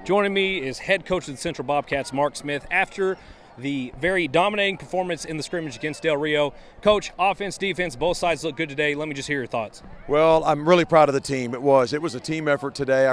Joining me is head coach of the Central Bobcats, Mark Smith, after the very dominating performance in the scrimmage against Del Rio. Coach, offense, defense, both sides look good today. Let me just hear your thoughts. Well, I'm really proud of the team. It was a team effort today.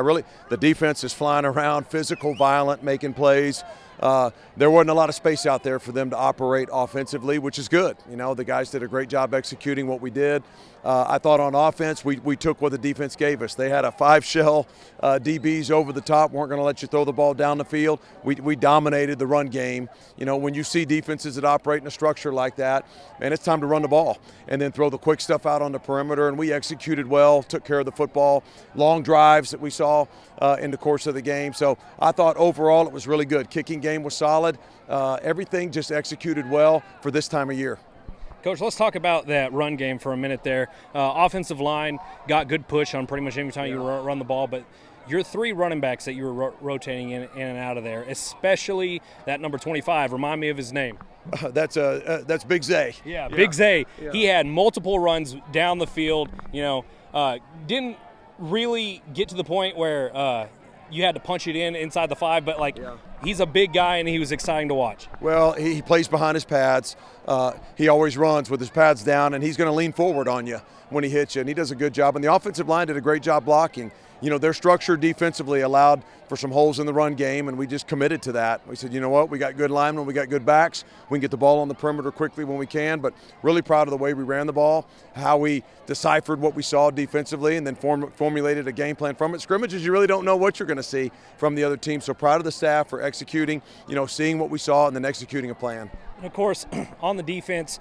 The defense is flying around, physical, violent, making plays. There wasn't a lot of space out there for them to operate offensively, which is good. You know, the guys did a great job executing what we did. I thought on offense, we took what the defense gave us. They had a 5-shell DBs over the top, weren't going to let you throw the ball down the field. We dominated the run game. You know, when you see defenses that operate in a structure like that, man, it's time to run the ball and then throw the quick stuff out on the perimeter. And we executed well, took care of the football, long drives that we saw in the course of the game. So I thought overall it was really good. Kicking game was solid. Everything just executed well for this time of year. Coach, let's talk about that run game for a minute there. Offensive line got good push on pretty much every time you run the ball, but your three running backs that you were rotating in and out of there, especially that number 25, remind me of his name. That's Big Zay. Yeah, Big Zay. Yeah. He had multiple runs down the field. You know, didn't really get to the point where you had to punch it inside the 5, but he's a big guy and he was exciting to watch. Well, he plays behind his pads. He always runs with his pads down, and he's going to lean forward on you when he hits you, and he does a good job. And the offensive line did a great job blocking. You know, their structure defensively allowed for some holes in the run game, and we just committed to that. We said, you know what, we got good linemen, we got good backs, we can get the ball on the perimeter quickly when we can, but really proud of the way we ran the ball, how we deciphered what we saw defensively, and then formulated a game plan from it. Scrimmages, you really don't know what you're going to see from the other team, so proud of the staff for executing, you know, seeing what we saw and then executing a plan. And of course, on the defense,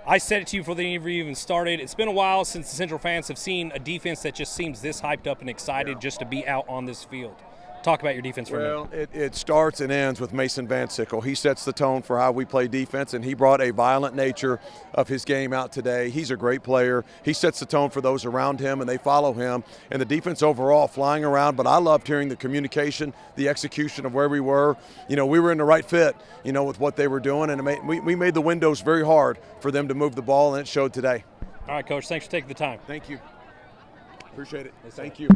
I said it to you before the interview even started. It's been a while since the Central fans have seen a defense that just seems this hyped up and excited just to be out on this field. Talk about your defense for a minute. Well, it starts and ends with Mason Van Sickle. He sets the tone for how we play defense, and he brought a violent nature of his game out today. He's a great player. He sets the tone for those around him, and they follow him. And the defense overall flying around, but I loved hearing the communication, the execution of where we were. You know, we were in the right fit, you know, with what they were doing, and we made the windows very hard for them to move the ball, and it showed today. All right, Coach, thanks for taking the time. Thank you. Appreciate it. Yes, Thank you.